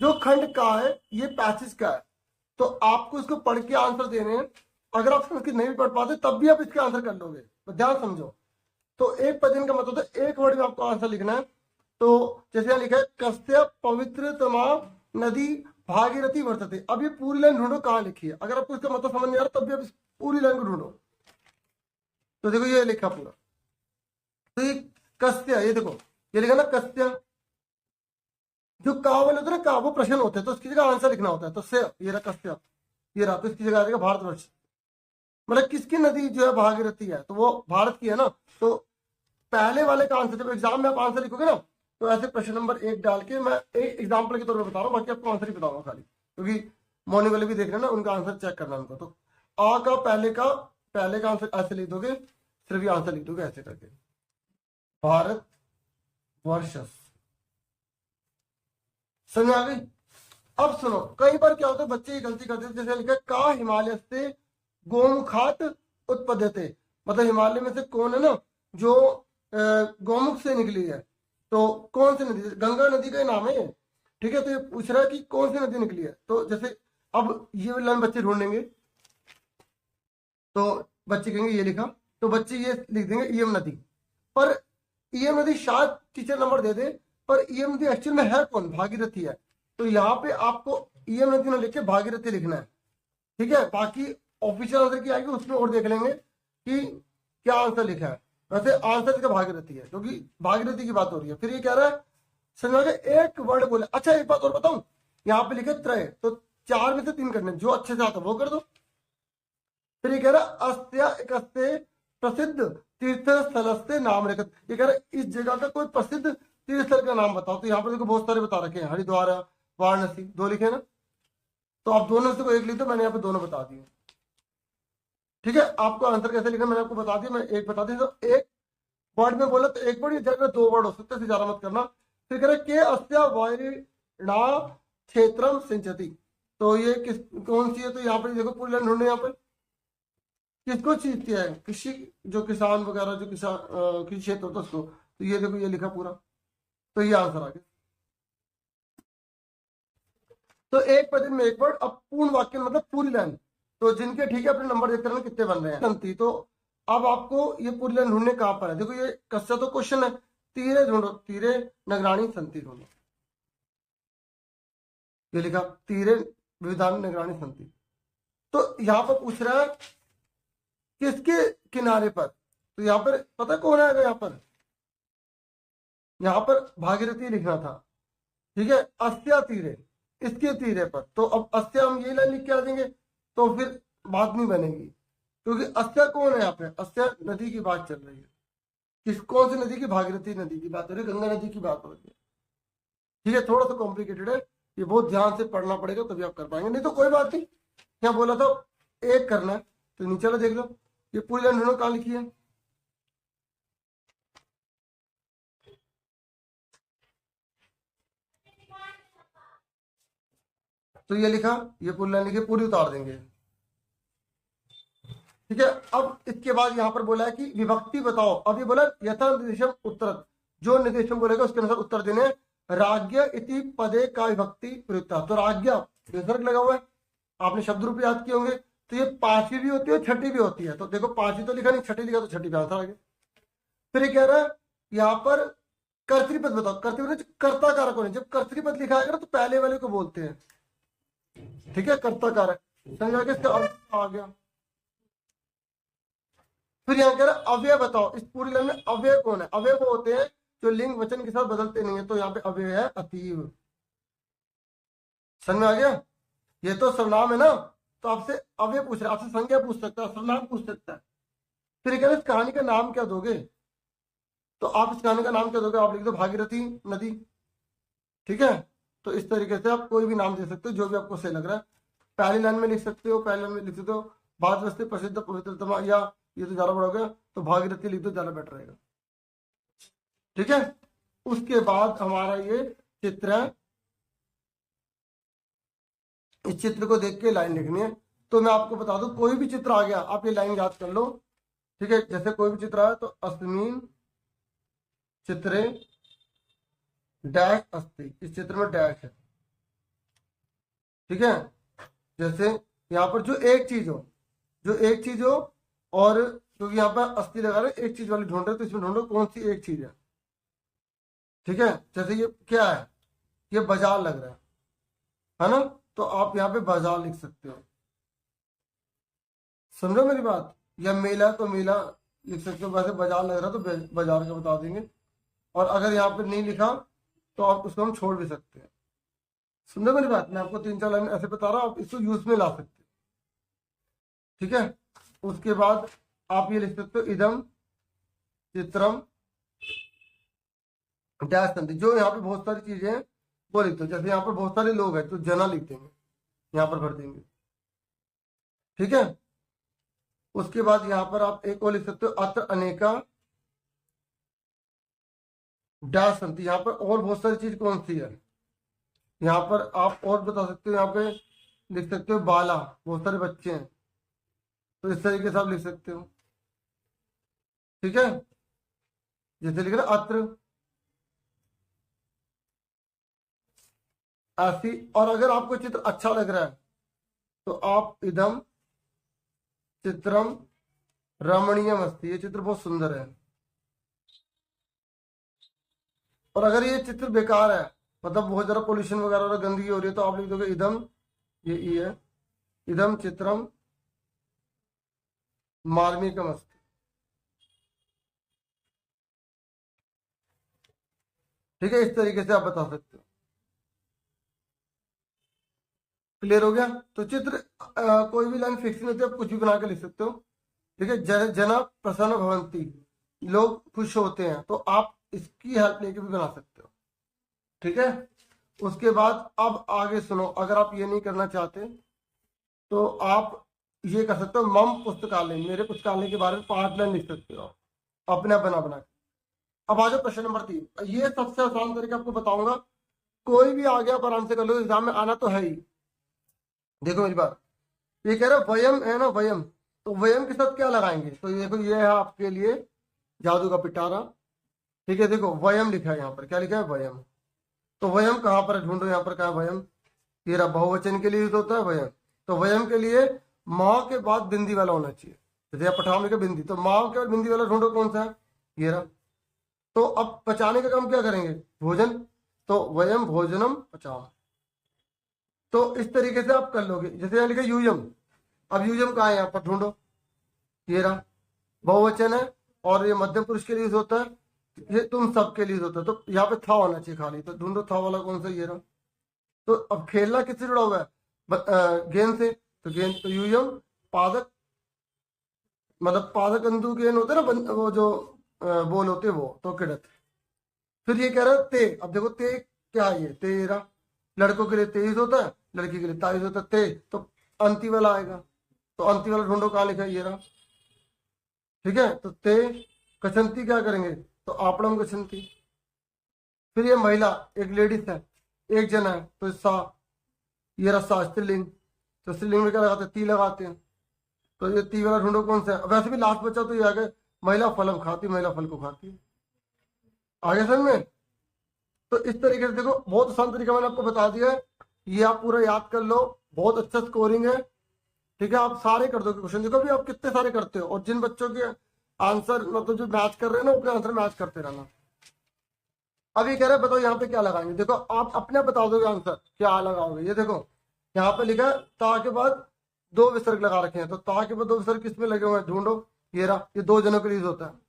जो खंड का है ये पैसेज का है, तो आपको इसको पढ़ के आंसर देने हैं। अगर आप संस्कृत नहीं पढ़ पाते तब भी आप इसके आंसर कर लोगे, तो ध्यान समझो। तो एक पद्य का मतलब है एक वर्ड में आपको आंसर लिखना है। तो जैसे यहाँ लिखा है कस्य पवित्रतमा नदी भागीरथी वर्तते। अब ये पूरी लाइन ढूंढो कहाँ लिखी है। अगर आपको इसका मतलब समझ नहीं आ रहा तब भी आप इस पूरी लाइन को ढूंढो। तो देखो ये लिखा पूरा, तो ये कस्य, ये देखो ये लिखा ना कस्य। जो का वाले होते हैं ना, का वो प्रश्न होते हैं, तो उसकी जगह आंसर लिखना होता है। तो से ये रहा कस्य, ये रहा, तो इसकी जगह आ जाएगा भारतवर्ष। मतलब किसकी नदी जो है भागीरथी है, तो वो भारत की है ना। तो पहले वाले का आंसर, जब एग्जाम में आप आंसर लिखोगे ना, तो ऐसे प्रश्न नंबर 1 डाल के, मैं एक एग्जाम्पल के तौर पर बता रहा हूँ, बाकी आपको आंसर ही बताऊंगा खाली, क्योंकि मॉर्निंग वाले भी देख रहे हैं ना, उनका आंसर चेक करना उनको। तो आ का पहले का आंसर ऐसे लिख दोगे, सिर्फ ये आंसर लिख दोगे ऐसे करके, भारत वर्ष। समझ आ गई। अब सुनो, कई बार क्या होता है बच्चे ये गलती करते हैं, जैसे लिखा का हिमालय से गोमुखात उत्पद्यते, मतलब हिमालय में से कौन है ना जो गोमुख से निकली है। तो कौन सी नदी, गंगा नदी का नाम है, ठीक है। तो ये पूछ रहा है कि कौन सी नदी निकली है। तो जैसे अब ये लाइन बच्चे ढूंढेंगे, तो बच्चे कहेंगे ये लिखा, तो बच्चे ये लिख देंगे ईयम नदी। पर ईयम नदी शायद टीचर नंबर दे दे, पर ईयम नदी एक्चुअल में है कौन, भागीरथी है। तो यहाँ पे आपको ईयम नदी ना लिख के भागीरथी लिखना है, ठीक है। बाकी ऑफिशियल आंसर की आएगी उसमें और देख लेंगे कि क्या आंसर लिखा है। वैसे आंसर इसका भागीरथी है, क्योंकि भागीरथी की बात हो रही है। फिर ये कह रहा है समझ एक वर्ड बोले। अच्छा एक बात और बताऊं, यहाँ पे लिखे त्रय, तो 4 में से 3 करने, जो अच्छे से आता वो कर दो। फिर ये कह रहा अस्त्या एकस्ते प्रसिद्ध तीर्थ स्थल से नाम रेखत। ये कह रहा इस जगह का कोई प्रसिद्ध तीर्थ स्थल का नाम बताओ। तो यहाँ पर देखो बहुत सारे बता रखे हैं, हरिद्वार, वाराणसी, 2 लिखे ना। तो आप दोनों से को एक लिख दो, मैंने यहाँ पे दोनों बता दिए, ठीक है। आपको आंसर कैसे लिखना मैंने आपको बता दिया, मैं एक बता दिया। तो एक वर्ड में बोला तो एक वर्ड, जगह 2 वर्ड हो सकते हैं, ज्यादा मत करना। फिर कह रहे के अस्त्या वायरिणा क्षेत्रम सिंचती। तो ये किस कौन सी है, तो यहाँ पे देखो पूरी लाइन ढूंढे, यहाँ पे किसको सींचती है, कृषि, जो किसान वगैरह, जो किसान कृषि क्षेत्र होता है उसको। तो ये देखो ये लिखा पूरा, तो ये आंसर आ गया। तो एक पद में एक वर्ड, अब पूर्ण वाक्य मतलब पूरी लाइन। तो जिनके ठीक है अपने नंबर देखते रहना कितने बन रहे हैं। संति, तो अब आपको ये पूरी लाइन ढूंढने कहां पर है। देखो ये कस्सा तो क्वेश्चन है, तीरे ढूंढो, तीरे नगराणी संति ढूंढो। ये लिखा तीरे विधान नगराणी संति। तो यहाँ पर पूछ रहा है किसके किनारे पर, तो यहाँ पर पता कौन आएगा। यहाँ पर भागीरथी लिखना था, ठीक है। अस्या तीरे, इसके तीरे पर। तो अब अस्या हम ये लाइन लिख के आ जाएंगे, तो फिर बात नहीं बनेगी, क्योंकि अस्या कौन है यहाँ पे, अस्या नदी की बात चल रही है। किस कौन सी नदी की, भागीरथी नदी की बात हो रही है, गंगा नदी की बात हो रही है, ठीक है। थोड़ा सा कॉम्प्लिकेटेड है, ये बहुत ध्यान से पढ़ना पड़ेगा तभी आप कर पाएंगे, नहीं तो कोई बात नहीं। यहाँ बोला था एक करना है, तो नीचे वाला देख लो, ये पूरी लाइन उन्होंने कहाँ लिखी है। तो ये लिखा, ये पूरी लाइन लिखी, पूरी उतार देंगे, ठीक है। अब इसके बाद यहाँ पर बोला है कि विभक्ति बताओ। अब ये बोला यथा निर्देशम उत्तर, जो निर्देशम बोलेगा उसके अनुसार उत्तर देने। राज्य इति पदे का विभक्ति प्रयुक्ता। तो राज्य विसर्ग लगा हुआ है, आपने शब्द रूप याद किए होंगे। तो ये 5वीं भी होती है, 6ठी भी होती है। तो देखो 5वीं तो लिखा नहीं, 6ठी लिखा, तो 6ठी पे आंसर आ गया। फिर ये कह रहा है यहाँ पर कर्तृपद बताओ। कर्तृपद कर्ता कारक होने, जब कर्तृपद लिखा है तो पहले वाले को बोलते हैं, ठीक है, कर्ता कारक। समझ इसका अर्थ आ गया। फिर यहाँ कह रहा है अव्यय बताओ। इस पूरी लाइन में अव्यय कौन है। अव्यय वो होते हैं जो लिंग वचन के साथ बदलते नहीं है। तो यहाँ पे अव्यय है अतीव। समझ में आ गया। ये तो सर्वनाम है ना, तो आपसे अव्यय पूछ रहा है, आपसे संज्ञा पूछ सकता है, सर्वनाम पूछ सकता है। फिर कह रहे इस कहानी का नाम क्या दोगे। तो आप इस कहानी का नाम क्या दोगे, आप लिख दो भागीरथी नदी, ठीक है। तो इस तरीके से आप कोई भी नाम दे सकते हो, जो भी आपको सही लग रहा है। पहली लाइन में लिख सकते हो, पहली लाइन में लिख सकते हो भारत प्रसिद्ध पवित्रतमा, या ये तो ज्यादा बड़ा हो गया, तो भागीरथी लिख दो, ज्यादा बेटर रहेगा, ठीक है। उसके बाद हमारा ये चित्र है, इस चित्र को देख के लाइन लिखनी है। तो मैं आपको बता दूं, कोई भी चित्र आ गया आप ये लाइन याद कर लो, ठीक है। जैसे कोई भी चित्र आया तो अस्मिन चित्रे डैश अस्ति, इस चित्र में डैश है, ठीक है, जैसे यहाँ पर जो एक चीज हो और क्योंकि यहाँ पर अस्थि लगा रहे एक चीज वाली ढूंढ रहे तो इसमें ढूंढो कौन सी एक चीज है। ठीक है, जैसे ये क्या है, ये बाजार लग रहा है ना, तो आप यहाँ पे बाजार लिख सकते हो। समझो मेरी बात, या मेला तो मेला लिख सकते हो, वैसे बाजार लग रहा है तो बाजार का बता देंगे। और अगर यहाँ पे नहीं लिखा तो आप उसको हम छोड़ भी सकते हैं। समझो मेरी बात, मैं आपको 3-4 लाइन ऐसे बता रहा हूँ, आप इसको यूज में ला सकते हैं। ठीक है, उसके बाद आप ये लिख सकते हो इदम चित्रम डैश संधि। जो यहाँ पे बहुत सारी चीजें हैं वो लिख दो, जैसे यहाँ पर बहुत सारे लोग हैं तो जना लिख देंगे, यहाँ पर भर देंगे। ठीक है, उसके बाद यहाँ पर आप एक और लिख सकते हो अत्र अनेका डैश संधि। यहाँ पर और बहुत सारी चीज कौन सी है, यहाँ पर आप और बता सकते हो, यहाँ पे लिख सकते हो बाला, बहुत सारे बच्चे हैं तो इस तरीके से आप लिख सकते हो। ठीक है, जैसे लिख रहे अत्र ऐसी। और अगर आपको चित्र अच्छा लग रहा है तो आप इदम चित्रम रमणीयम अस्ति, ये चित्र बहुत सुंदर है। और अगर ये चित्र बेकार है, मतलब बहुत ज्यादा पोल्यूशन वगैरह और गंदगी हो रही है, तो आप लिख दोगे इदम, ये ई है, इदम चित्रम मार्मिकम अस्ति। ठीक है, इस तरीके से आप बता सकते हो। क्लियर हो गया, तो चित्र कोई भी लाइन फिक्स नहीं होती, आप कुछ भी बना के लिख सकते हो। ठीक है, जना प्रसन्न भवंती, लोग खुश होते हैं, तो आप इसकी हेल्प लेके भी बना सकते हो। ठीक है, उसके बाद अब आगे सुनो, अगर आप ये नहीं करना चाहते तो आप ये कर सकते हो मम पुस्तकालय, मेरे पुस्तकालय के बारे में 5 लाइन लिख सकते हो अपने बना बना के। अब आ जाओ प्रश्न नंबर 3, ये सबसे आसान तरीका आपको बताऊंगा, कोई भी आ गया आप आराम से कर लो, एग्जाम में आना तो है ही। देखो मेरी बात, ये कह रहा है वयम है ना, वयम, तो वयम के साथ क्या लगाएंगे, तो ये देखो ये है आपके लिए जादू का पिटारा। ठीक है, देखो वयम लिखा है, यहाँ पर क्या लिखा है वयम, तो वयम कहाँ पर है, ढूंढो यहाँ पर कहा है वयम, ये रहा, बहुवचन के लिए यूज होता है वयम। तो वयम के लिए माँ के बाद बिंदी वाला होना चाहिए, जैसे आप पठान लिखे बिंदी, तो माँ के बाद बिंदी वाला ढूंढो कौन सा है, ये रहा। तो अब पचाने का काम क्या करेंगे, भोजन, तो वयम भोजनम पचाओ। तो इस तरीके से आप कर लोगे। जैसे यहाँ लिखा यूयम, अब यूयम कहाँ है, यहाँ पर ढूंढो, ये रहा, बहुवचन है और ये मध्यम पुरुष के लिए यूज होता है, ये तुम सबके लिए यूज होता है, तो यहाँ पे था होना चाहिए खाली, तो ढूंढो था वाला कौन सा, ये रहा। तो अब खेलना किससे जुड़ा हुआ है, गेंद से, तो गेंद, तो यूयम पादक, मतलब पादक अंधु गेंद होते हैं ना, वो जो बॉल होते हैं वो, तो किड़त। फिर ये कह रहा है ते, अब देखो ते क्या है, ये तेरा, लड़कों के लिए तेईस होता है, लड़की के लिए 23 होता है, ते तो अंति वाला आएगा, तो अंति वाला ढूंढो कहाँ लिखा है, ये रहा। ठीक है, तो ते कछंती क्या करेंगे, तो आपड़म कछंती। फिर ये महिला एक लेडीज है, एक जना है, तो सा, ये रहा सा स्त्रीलिंग, तो स्त्रीलिंग में क्या लगाते हैं, ती लगाते हैं, तो ये ती वाला ढूंढो कौन सा है। वैसे भी लास्ट बचा तो ये आगे, महिला फलम खाती, महिला फल को खाती है, आगे समझ में। तो इस तरीके से देखो, बहुत आसान तरीका मैंने आपको बता दिया है, ये आप पूरा याद कर लो, बहुत अच्छा स्कोरिंग है। ठीक है, आप सारे कर दोगे क्वेश्चन, देखो भी आप कितने सारे करते हो, और जिन बच्चों के आंसर मतलब जो मैच कर रहे हैं ना, अपने आंसर मैच करते रहना। अब ये कह रहे हैं बताओ यहाँ पे क्या लगाएंगे, देखो आप अपने बता दोगे आंसर क्या लगाओगे। ये देखो यहाँ पे लिखा है ता के बाद 2 विसर्ग लगा रखे हैं, तो ता के बाद 2 विसर्ग किसमें लगे हुए हैं, ढूंढो, ये रहा, ये 2 जनों के लिए यूज होता है।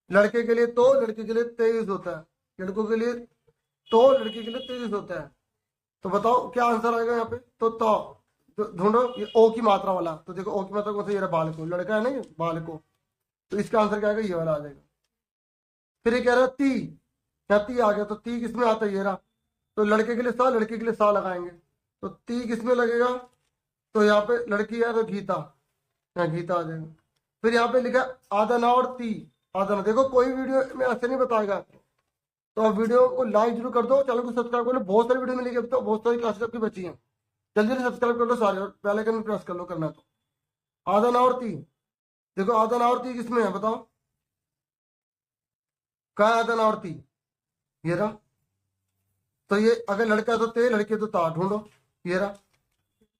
लड़के के लिए तो, लड़की के लिए ते यूज होता है, लड़कों के लिए तो, लड़की के लिए ते यूज होता है। तो बताओ क्या आंसर आएगा यहाँ पे, तो ढूंढो ये ओ की मात्रा वाला, तो देखो ओ की मात्रा कौन सा, ये रहा बालको, लड़का है ना ये बालको, तो इसका आंसर क्या आएगा, ये वाला आ जाएगा। फिर ये कह रहा है ती, यहाँ ती आ गया, तो ती किसमें आता है, ये रहा, तो लड़के के लिए सा, लड़की के लिए सा लगाएंगे, तो ती किसमें लगेगा, तो यहाँ पे लड़की है तो गीता, यहाँ गीता आ जाएगा। फिर यहाँ पे लिखा आदना और ती, आदना, देखो कोई वीडियो में ऐसे नहीं बताएगा, तो आप वीडियो को लाइक जरूर कर दो, चैनल को सब्सक्राइब कर लो, बहुत सारी वीडियो मिलेगी, अब तो बहुत सारी क्लासेस आपकी बची हैं, जल्दी से सब्सक्राइब कर लो सारे, और बेल आइकन प्रेस कर लो करना तो। आदना और ती, देखो आदना और ती किसमें है बताओ, कहाँ है आदना और ती, ये रहा। तो ये अगर लड़का है तो ते, लड़की है तो ता, ढूंढो, ये रहा।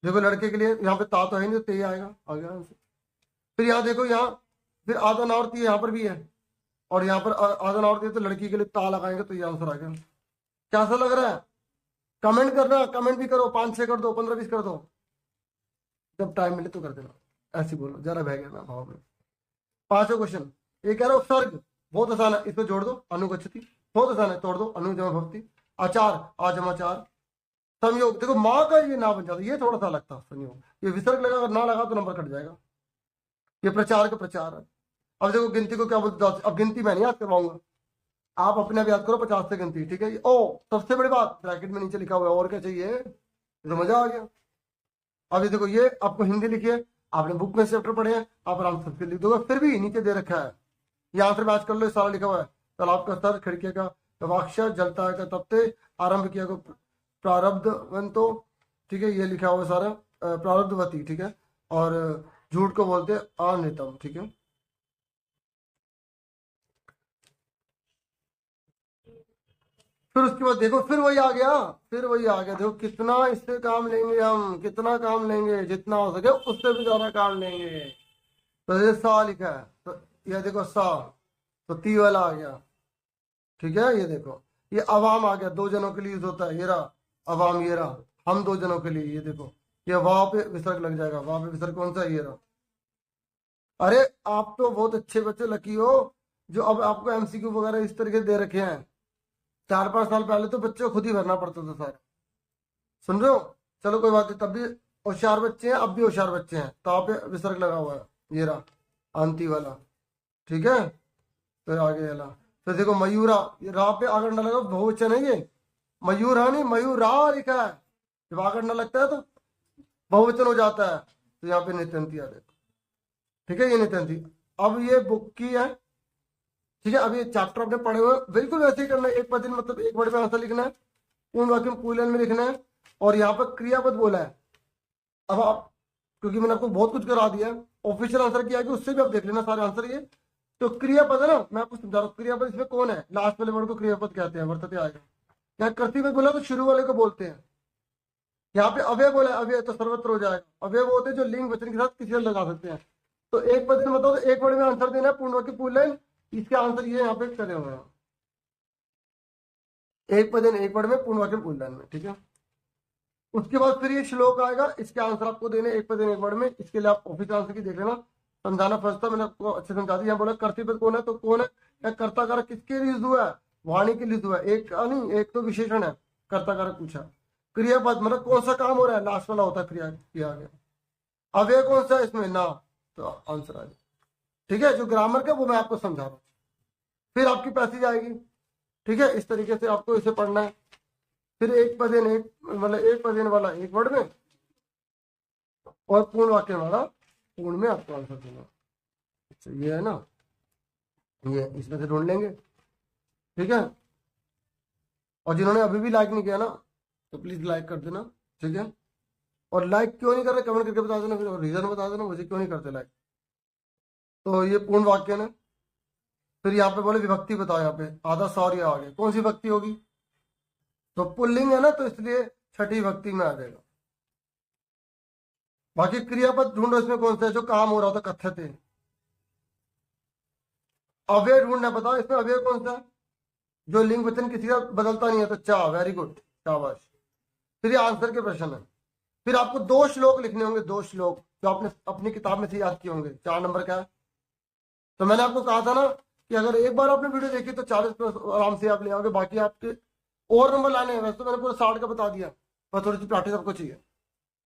देखो लड़के के लिए यहाँ पे ता तो है नहीं, तो ते आएगा, आ गया आंसर। फिर यहाँ देखो, यहाँ फिर आधा नावर्ती यहाँ पर भी है, और यहाँ पर आधा नावर्ती, तो लड़की के लिए ता लगाएंगे तो ये आंसर आ गया। कैसा लग रहा है? कमेंट करना, कमेंट भी करो, 5-6 कर दो, 15-20 कर दो, जब टाइम मिले तो कर देना, ऐसे बोलो, जरा बह गया ना भाव में। 5वां क्वेश्चन ये कह रहा है उपसर्ग, बहुत आसान है, इसको जोड़ दो, अनुगच्छति, बहुत आसान है, तोड़ दो, अनु जमा भक्ति, आचार आ जमा चार, संयोग, देखो माँ का ये ना बन जाता, ये थोड़ा सा लगता संयोग, ये विसर्ग लगा, अगर ना लगा तो नंबर कट जाएगा। ये प्रचार का प्रचार है। अब देखो गिनती को क्या बोलते, अब गिनती मैं नहीं याद करवाऊंगा, आप अपने आप याद करो 50 से गिनती, ठीक है। ओ सबसे बड़ी बात, ब्रैकेट में नीचे लिखा हुआ है, और क्या चाहिए, तो मजा आ गया। अब ये देखो, ये आपको हिंदी लिखिए, आपने बुक में चैप्टर पढ़े हैं, आप आराम से लिख दोगे, फिर भी नीचे दे रखा है, ये आंसर मैच कर लो, सारा लिखा हुआ है। तालाब का स्तर, खिड़की का गवाक्षर, जलता है का तपते, आरंभ किया को प्रारब्धवंतो, ठीक है, ये लिखा हुआ सारा, प्रारब्धवती, ठीक है, और झूठ को बोलते अनितम, ठीक है। फिर उसके बाद देखो, फिर वही आ गया, फिर वही आ गया, देखो कितना इससे काम लेंगे हम, कितना काम लेंगे, जितना हो सके उससे भी ज्यादा काम लेंगे। तो ये सा लिखा है, तो ये देखो सा, तो ती वाला आ गया, ठीक है। ये देखो, ये अवाम आ गया, 2 जनों के लिए यूज होता है, ये रहा अवाम, ये रहा हम 2 जनों के लिए, ये देखो, ये वहां पे विसर्ग लग जाएगा, वहां पे विसर्ग कौन सा है, ये रहा। अरे आप तो बहुत अच्छे बच्चे लकी हो, जो अब आपको एमसीक्यू वगैरह इस तरीके दे रखे हैं। 4-5 साल पहले तो बच्चे को खुद ही भरना पड़ता था सारा, सुन रहे हो। चलो कोई बात नहीं, तब भी होशियार बच्चे हैं, अब भी होशियार बच्चे हैं, तो आप पे विसर्ग लगा हुआ है, ये रहा अंति वाला, ठीक है। फिर आगे वाला, फिर देखो मयूरा, ये रा पे आगर न लगा, बहुवचन है ये, मयूर है नहीं, मयूरा लिखा है, जब आगर न लगता है तो बहुवचन हो जाता है, तो यहाँ पे नित्यंती आ देखो, ठीक है, ये नित्यंती। अब ये बुक की है, ठीक है। अब ये चैप्टर आपने पढ़े हुए, बिल्कुल वैसे ही करना है, एक पद मतलब एक वर्ड में आंसर लिखना है, पूर्ण वाक्य में पूर्ण में लिखना है, और यहाँ पर क्रियापद बोला है। अब आप, क्योंकि मैंने आपको बहुत कुछ करा दिया, ऑफिशियल आंसर किया कि उससे भी आप देख लेना सारे आंसर ये। तो क्रियापद है ना, मैं आपको समझा रहा हूँ, क्रियापद इसमें कौन है, लास्ट वाले वर्ड को क्रियापद कहते हैं, वर्तते आएगा। यहाँ कर्तव्य बोला तो शुरू वाले को बोलते हैं, यहाँ पे अव्यय बोला, अव्यय तो सर्वत्र हो जाएगा। अव्यय वो होते हैं जो लिंग वचन के साथ किसी से लगा सकते हैं। तो एक पद में बताओ, तो एक वर्ड में आंसर देना है, पूर्ण वाक्य पूर्ण लाइन, इसके आंसर ये यहाँ पे करे हुए हैं, एक पद एक वर्ड में पूर्ण वाक्य पूर्ण लाइन में, ठीक है। उसके बाद फिर ये श्लोक आएगा, इसके आंसर आपको देने एक पद एक वर्ड में, इसके लिए आप ऑफिस आंसर की देख लेना, समझाना फर्स्ट था, मैंने आपको अच्छे समझा दिया। बोला कर्तव्य कौन है, तो कौन है, या कर्ता कारक किसके लिए हुआ है, वाणी के लिए हुआ है, एक नहीं, एक तो विशेषण है, कर्ता कारक पूछा। क्रियापद मतलब कौन सा काम हो रहा है, लास्ट वाला होता है क्रिया किया गया। अव्यय कौन सा है इसमें, ना, तो आंसर आ गया, ठीक है। जो ग्रामर का वो मैं आपको समझा रहा हूँ। फिर आपकी पैसेज आएगी, ठीक है, इस तरीके से आपको इसे पढ़ना है। फिर एक पदेन एक, मतलब एक पदेन वाला एक वर्ड में, और पूर्ण वाक्य वाला पूर्ण में आपको आंसर देना। अच्छा ये है ना, ये इसमें से ढूंढ लेंगे, ठीक है। और जिन्होंने अभी भी लाइक नहीं किया ना, तो प्लीज लाइक कर देना, ठीक है। और लाइक क्यों नहीं कर रहे कमेंट करके बता देना, फिर रीजन बता देना मुझे क्यों नहीं करते लाइक। तो ये पूर्ण वाक्य है। फिर यहाँ पे बोले विभक्ति बताओ, यहाँ पे आधा सौर्य आ गया, कौन सी भक्ति होगी, तो पुल्लिंग है ना, तो इसलिए छठी भक्ति में आ जाएगा। बाकी क्रियापद ढूंढो, इसमें कौन सा है जो काम हो रहा था, कथ्यते। अव्यय ढूंढना, बताओ इसमें अव्यय कौन सा है जो लिंग वचन किसी का बदलता नहीं है, तो चा, वेरी गुड, शाबाश। फिर ये आंसर के प्रश्न है। फिर आपको 2 श्लोक लिखने होंगे, 2 श्लोक जो आपने अपनी किताब में से याद किए होंगे। 4 नंबर का है, तो मैंने आपको कहा था ना कि अगर एक बार आपने वीडियो देखी तो 40 प्लस आराम से आप ले आओगे। बाकी आपके और नंबर लाने हैं, वैसे तो मैंने पूरा 60 का बता दिया, पर थोड़ी सी प्रैक्टिस आपको चाहिए।